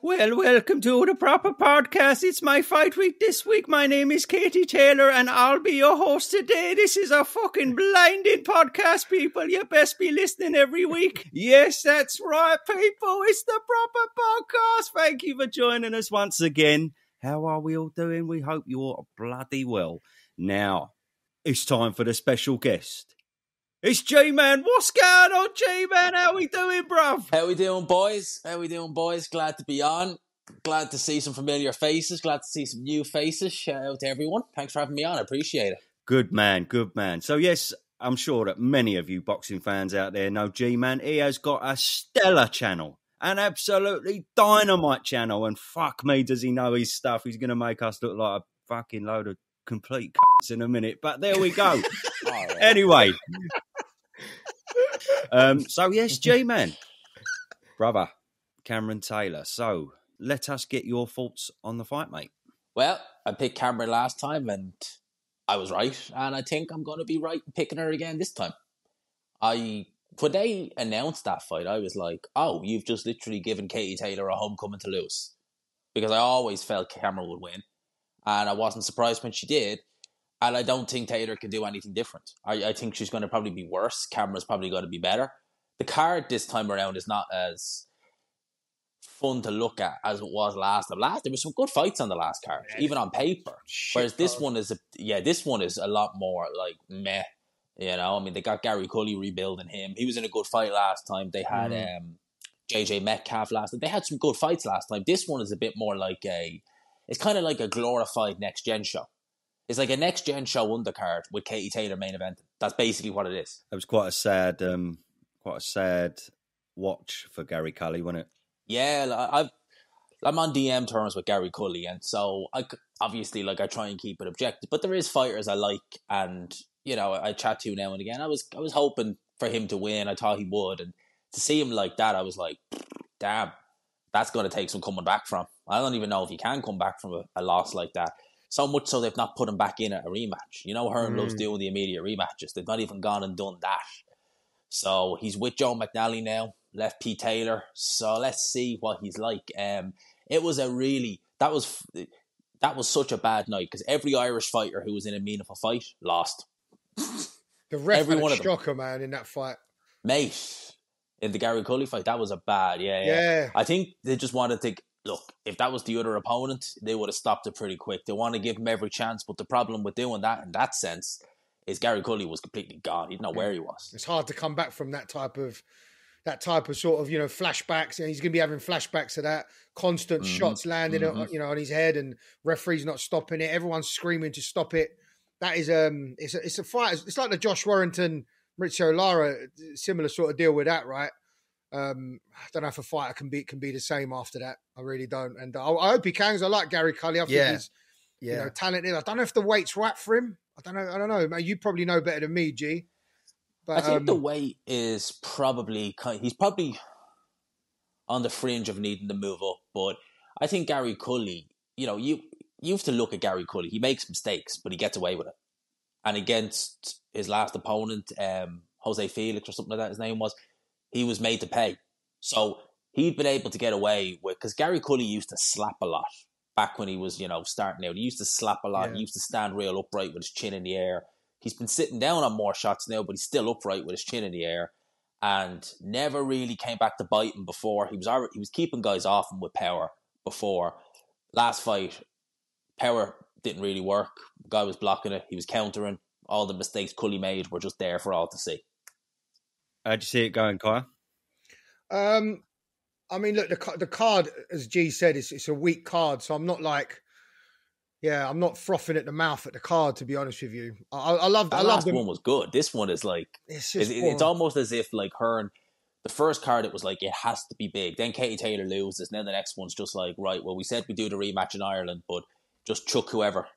Well, welcome to the Propa podcast. It's my fight week this week. My name is Katie Taylor and I'll be your host today. This is a fucking blinding podcast, people. You best be listening every week. Yes, that's right, people. It's the Propa podcast. Thank you for joining us once again. How are we all doing? We hope you're bloody well. Now, it's time for the special guest. It's Gman. What's going on, Gman? How we doing, bruv? How we doing, boys? Glad to be on. Glad to see some familiar faces. Glad to see some new faces. Shout out to everyone. Thanks for having me on. I appreciate it. Good man, good man. So, yes, I'm sure that many of you boxing fans out there know Gman. He has got a stellar channel, an absolutely dynamite channel. And fuck me, does he know his stuff. He's going to make us look like a fucking load of complete c***s in a minute. But there we go. Anyway. So yes, G-Man, brother, Cameron Taylor. So let us get your thoughts on the fight, mate. Well, I picked Cameron last time and I was right. And I think I'm going to be right in picking her again this time. When they announced that fight, I was like, oh, you've just literally given Katie Taylor a homecoming to lose. Because I always felt Cameron would win. And I wasn't surprised when she did. And I don't think Taylor can do anything different. I think she's going to probably be worse. Cameron's probably going to be better. The card this time around is not as fun to look at as it was last time. There was some good fights on the last card, even on paper. Whereas this one is a lot more like meh. You know, I mean, they got Gary Cully rebuilding him. He was in a good fight last time. They had JJ Metcalf last time. They had some good fights last time. This one is a bit more like it's kind of like a glorified next gen show. It's like a next-gen show undercard with Katie Taylor main event. That's basically what it is. It was quite a sad watch for Gary Cully, wasn't it? Yeah, I'm on DM terms with Gary Cully, and so I try and keep it objective. But there is fighters I like, and you know I chat to now and again. I was hoping for him to win. I thought he would, and to see him like that, I was like, damn, that's going to take some coming back from. I don't even know if he can come back from a loss like that. So much so they've not put him back in at a rematch. You know, Hearn loves doing the immediate rematches. They've not even gone and done that. So he's with Joe McNally now, left Pete Taylor. So let's see what he's like. It was that was such a bad night because every Irish fighter who was in a meaningful fight lost. The ref had a shocker, man, in that fight. Mate, in the Gary Cully fight, that was a bad, yeah. I think they just wanted to... Look, if that was the other opponent, they would have stopped it pretty quick. They want to give him every chance, but the problem with doing that in that sense is Gary Cully was completely gone. He didn't know where he was. It's hard to come back from that type of sort of, flashbacks. And he's going to be having flashbacks of that, constant shots landing, on his head, and referees not stopping it. Everyone's screaming to stop it. That is it's a fight. It's like the Josh Warrington, Mauricio Lara, similar sort of deal with that, right? I don't know if a fighter can be the same after that. I really don't, and I hope he can. Because I like Gary Cully. I think he's talented. I don't know if the weight's right for him. I don't know. Man, you probably know better than me, G. But I think the weight is he's probably on the fringe of needing to move up. But I think Gary Cully, you have to look at Gary Cully. He makes mistakes, but he gets away with it. And against his last opponent, Jose Felix or something like that, his name was. He was made to pay. So he'd been able to get away with... Because Gary Cully used to slap a lot back when he was, starting out. He used to slap a lot. Yeah. He used to stand real upright with his chin in the air. He's been sitting down on more shots now, but he's still upright with his chin in the air. And never really came back to bite him before. He was keeping guys off him with power before. Last fight, power didn't really work. The guy was blocking it. He was countering. All the mistakes Cully made were just there for all to see. How'd you see it going, Kyle? I mean, look, the card, as G said, it's a weak card, so I'm not I'm not frothing at the mouth at the card, to be honest with you. I love the last one was good. This one is like it's almost as if like Hearn, the first card it was like it has to be big. Then Katie Taylor loses, and then the next one's just like, right, well, we said we do the rematch in Ireland, but just chuck whoever.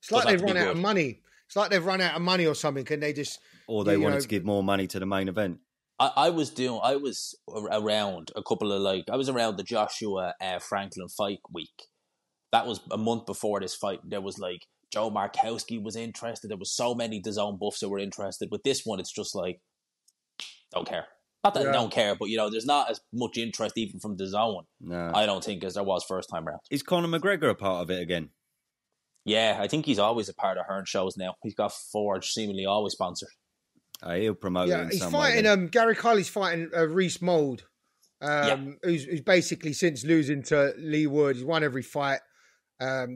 It's like they've run out of money. It's like they've run out of money or something. Can they just... Or they wanted to give more money to the main event. I was around a couple of I was around the Joshua Franklin fight week. That was a month before this fight. There was Joe Markowski was interested. There was so many DAZN buffs that were interested. With this one, it's just don't care. Not that they don't care, but, there's not as much interest even from the zone, No. I don't think, as there was first time round. Is Conor McGregor a part of it again? Yeah, I think he's always a part of Hearn shows now. He's got Forge seemingly always sponsored. He'll promote it in he's some fighting, way. Gary Kiley's fighting Reese Mould, who's basically, since losing to Lee Wood, he's won every fight,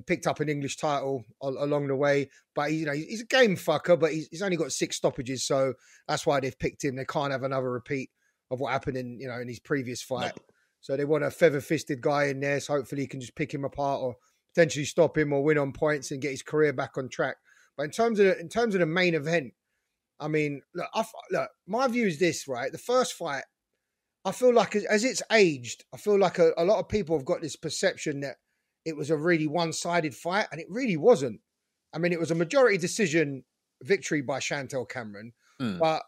picked up an English title along the way. But, he's a game fucker, but he's only got 6 stoppages, so that's why they've picked him. They can't have another repeat of what happened in his previous fight. No. So they want a feather-fisted guy in there, so hopefully he can just pick him apart or potentially stop him or win on points and get his career back on track. But in terms of the main event, I mean, look, my view is this, right? The first fight, I feel like as it's aged, I feel like a lot of people have got this perception that it was a really one-sided fight, and it really wasn't. I mean, it was a majority decision victory by Chantelle Cameron. But,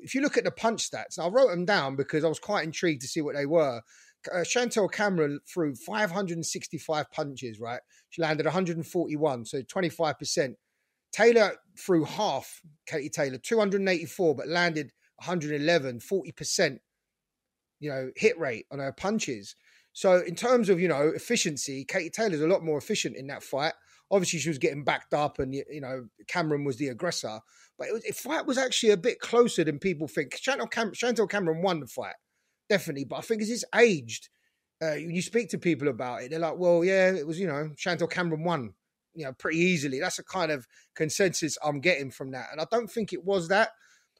if you look at the punch stats, I wrote them down because I was quite intrigued to see what they were. Chantelle Cameron threw 565 punches, right? She landed 141, so 25%. Taylor threw half, Katie Taylor, 284, but landed 111, 40%, hit rate on her punches. So in terms of, efficiency, Katie Taylor's a lot more efficient in that fight. Obviously, she was getting backed up and, Cameron was the aggressor. But the fight was actually a bit closer than people think. Chantelle Cameron won the fight, definitely. But I think as it's aged, you speak to people about it, they're like, well, yeah, it was, Chantelle Cameron won, pretty easily. That's a kind of consensus I'm getting from that. And I don't think it was that.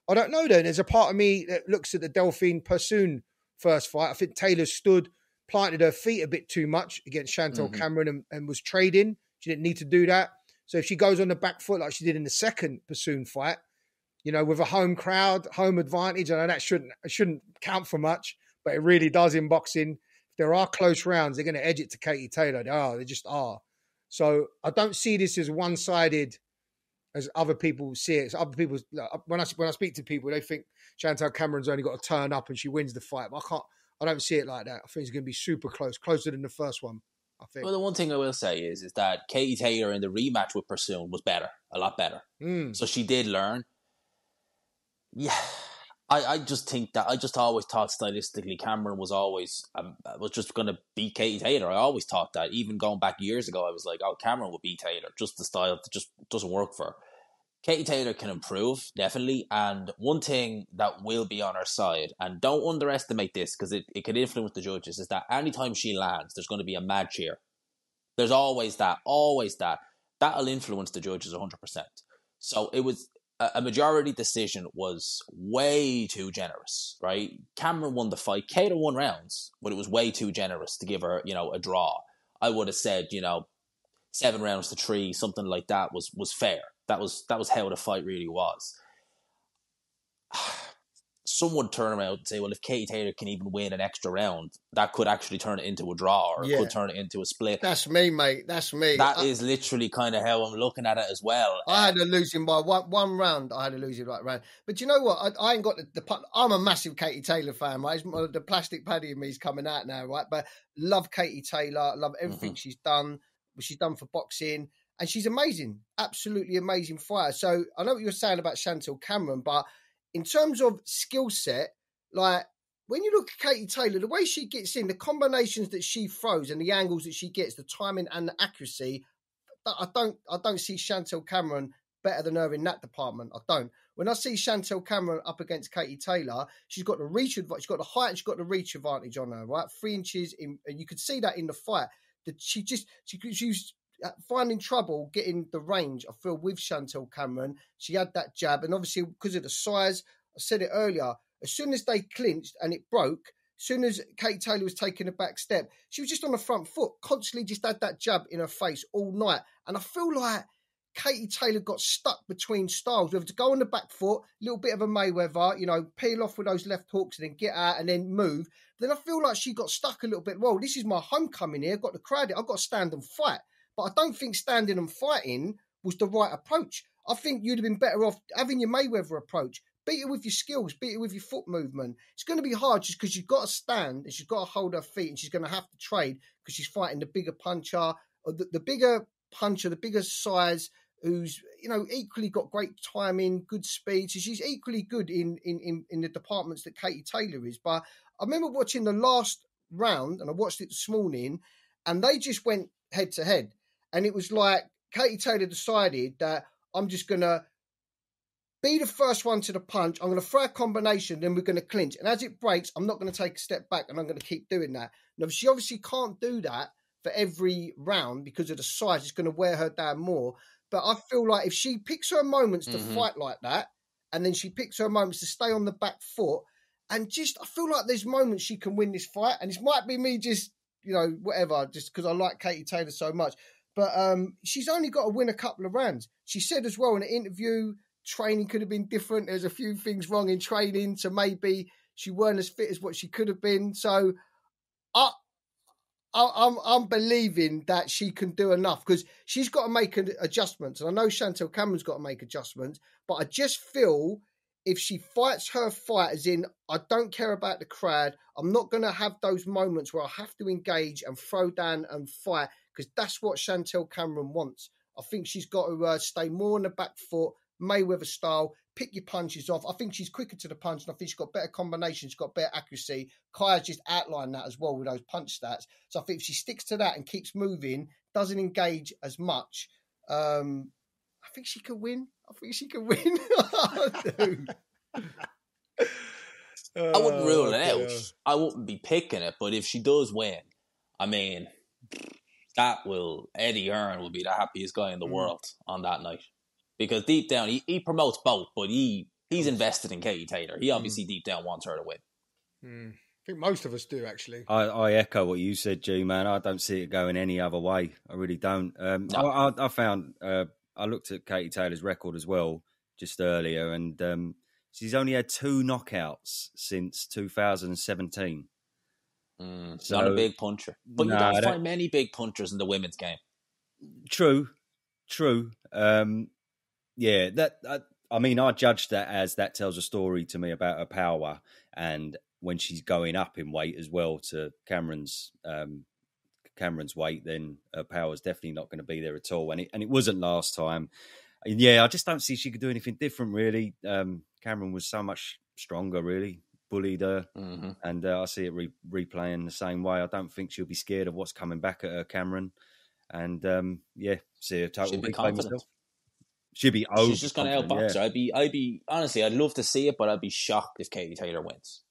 I don't know then. There's a part of me that looks at the Delphine Persoon first fight. I think Taylor planted her feet a bit too much against Chantelle Cameron and was trading. She didn't need to do that. So if she goes on the back foot like she did in the second Persoon fight, with a home crowd, home advantage, I know that shouldn't count for much, but it really does in boxing. If there are close rounds, they're going to edge it to Katie Taylor. They just are. So I don't see this as one-sided as other people see it. So other people, when I speak to people, they think Chantelle Cameron's only got to turn up and she wins the fight. But I don't see it like that. I think it's going to be super close, closer than the first one, I think. Well, the one thing I will say is that Katie Taylor in the rematch with Persoon was better, a lot better. So she did learn. Yeah, I just think that I just always thought stylistically Cameron was always was just going to beat Katie Taylor. I always thought that. Even going back years ago, I was like, Cameron would beat Taylor. Just the style just doesn't work for her. Katie Taylor can improve, definitely. And one thing that will be on her side, and don't underestimate this because it can influence the judges, is that anytime she lands, there's going to be a mad cheer. There's always that. That'll influence the judges 100%. So it was a majority decision was way too generous, right? Cameron won the fight. Kato won rounds, but it was way too generous to give her, a draw. I would have said, 7 rounds to 3, something like that was fair. That was how the fight really was. Some would turn around and say, well, if Katie Taylor can even win an extra round, that could actually turn it into a draw or it could turn it into a split. That's me, mate. That's me. That is literally kind of how I'm looking at it as well. I had her losing by one round. I had her losing right round. But you know what? I ain't got the I'm a massive Katie Taylor fan, right? The plastic paddy in me is coming out now, right? But love Katie Taylor. Love everything she's done. What she's done for boxing. And she's amazing. Absolutely amazing fighter. So I know what you're saying about Chantelle Cameron, but in terms of skill set, like when you look at Katie Taylor, the way she gets in, the combinations that she throws and the angles that she gets, the timing and the accuracy, I don't see Chantelle Cameron better than her in that department. I don't. When I see Chantelle Cameron up against Katie Taylor, she's got the reach advantage, she's got the height, and she's got the reach advantage on her, right? 3 inches in, and you could see that in the fight. That she's finding trouble getting the range, I feel, with Chantelle Cameron. She had that jab, and obviously because of the size, I said it earlier, as soon as they clinched and it broke, as soon as Katie Taylor was taking a back step, she was just on the front foot, constantly just had that jab in her face all night. And I feel like Katie Taylor got stuck between styles, whether to go on the back foot, a little bit of a Mayweather, peel off with those left hooks and then get out and then move. Then I feel like she got stuck a little bit. Well, this is my homecoming here. I've got the crowd here. I've got to stand and fight. But I don't think standing and fighting was the right approach. I think you'd have been better off having your Mayweather approach. Beat it with your skills. Beat it with your foot movement. It's going to be hard just because you've got to stand and she's got to hold her feet and she's going to have to trade because she's fighting the bigger puncher, or the bigger puncher, the bigger size, who's, you know, equally got great timing, good speed. So she's equally good in the departments that Katie Taylor is. But I remember watching the last round, and I watched it this morning, and they just went head to head. And it was like Katie Taylor decided that I'm just going to be the first one to the punch. I'm going to throw a combination, then we're going to clinch. And as it breaks, I'm not going to take a step back, and I'm going to keep doing that. Now, she obviously can't do that for every round because of the size. It's going to wear her down more. But I feel like if she picks her moments to fight like that, and then she picks her moments to stay on the back foot, and just, I feel like there's moments she can win this fight. And this might be me just, you know, whatever, just because I like Katie Taylor so much. But she's only got to win a couple of rounds. She said as well in an interview, training could have been different. There's a few things wrong in training, so maybe she weren't as fit as what she could have been. So I'm believing that she can do enough, because she's got to make adjustments. And I know Chantelle Cameron's got to make adjustments, but I just feel if she fights her fight, as in, I don't care about the crowd, I'm not going to have those moments where I have to engage and throw down and fight, because that's what Chantelle Cameron wants. I think she's got to stay more on the back foot, Mayweather style, pick your punches off. I think she's quicker to the punch, and I think she's got better combinations, she's got better accuracy. Kaya's just outlined that as well with those punch stats. So I think if she sticks to that and keeps moving, doesn't engage as much, I think she could win. I do. I wouldn't rule it out. I wouldn't be picking it, but if she does win, I mean, Eddie Hearn will be the happiest guy in the world on that night. Because deep down, he promotes both, but he's invested in Katie Taylor. He obviously deep down wants her to win. I think most of us do, actually. I echo what you said, Gman. I don't see it going any other way. I really don't. No. I found... I looked at Katie Taylor's record as well just earlier, and she's only had 2 knockouts since 2017. So, not a big puncher. But you don't find many big punchers in the women's game. True. Yeah, I mean, I judged that as that tells a story to me about her power, and when she's going up in weight as well to Cameron's weight, then her power's definitely not going to be there at all. And it wasn't last time. And yeah, I just don't see she could do anything different, really. Cameron was so much stronger, really. Bullied her. And I see it replaying the same way. I don't think she'll be scared of what's coming back at her, Cameron. And see her total replay myself. She'd be over. She's just going to outbox her. I'd be honestly, I'd love to see it, but I'd be shocked if Katie Taylor wins.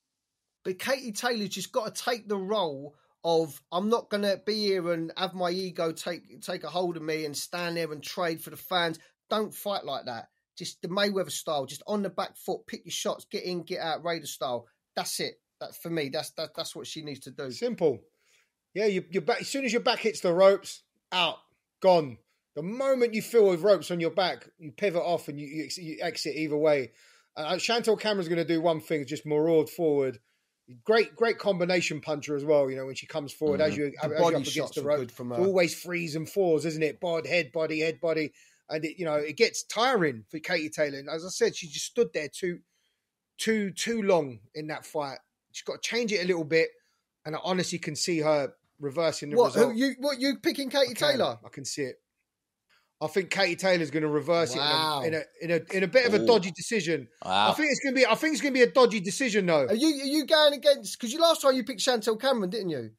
But Katie Taylor's just got to take the role of, I'm not going to be here and have my ego take a hold of me and stand there and trade for the fans. Don't fight like that. Just the Mayweather style, just on the back foot, pick your shots, get in, get out, Raider style. That's it. For me, that's what she needs to do. Simple. Yeah, your back, as soon as your back hits the ropes, out, gone. The moment you feel with ropes on your back, you pivot off and you exit either way. Chantelle Cameron's going to do one thing, just maraud forward. Great combination puncher as well. You know, when she comes forward, as you're up against the rope, always 3s and 4s, isn't it? Head body, and it gets tiring for Katie Taylor. And as I said, she just stood there too long in that fight. She's got to change it a little bit, and I honestly can see her reversing the result. You picking Katie Taylor? I can see it. I think Katie Taylor's going to reverse it in a bit of a dodgy decision. Wow. I think it's going to be a dodgy decision, though. Are you going against? Because last time you picked Chantelle Cameron, didn't you?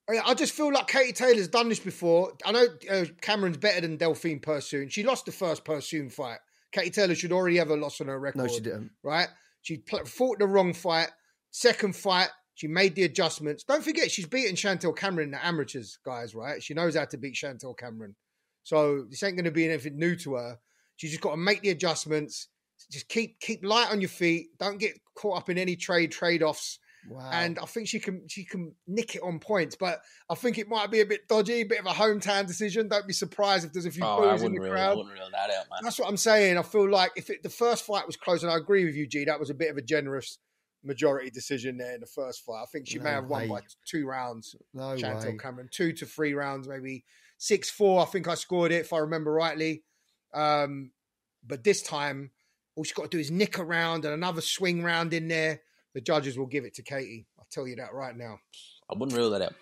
I just feel like Katie Taylor's done this before. I know Cameron's better than Delphine Pursoon. She lost the first Pursoon fight. Katie Taylor should already have a loss on her record. No, she didn't. Right? She fought the wrong fight. Second fight, she made the adjustments. Don't forget, she's beaten Chantelle Cameron in the amateurs, guys. Right? She knows how to beat Chantelle Cameron. So this ain't going to be anything new to her. She's just got to make the adjustments. Just keep light on your feet. Don't get caught up in any trade-offs. Wow. And I think she can nick it on points. But I think it might be a bit dodgy, a bit of a hometown decision. Don't be surprised if there's a few boos in the crowd. I wouldn't rule that out, man. That's what I'm saying. I feel like if the first fight was close, and I agree with you, G, that was a bit of a generous majority decision there in the first fight. I think she may have won by 2 rounds. Chantelle Cameron, 2 to 3 rounds, maybe 6-4. I think I scored it if I remember rightly. But this time, all she's got to do is nick around and another swing round in there. The judges will give it to Katie. I'll tell you that right now. I wouldn't rule that out.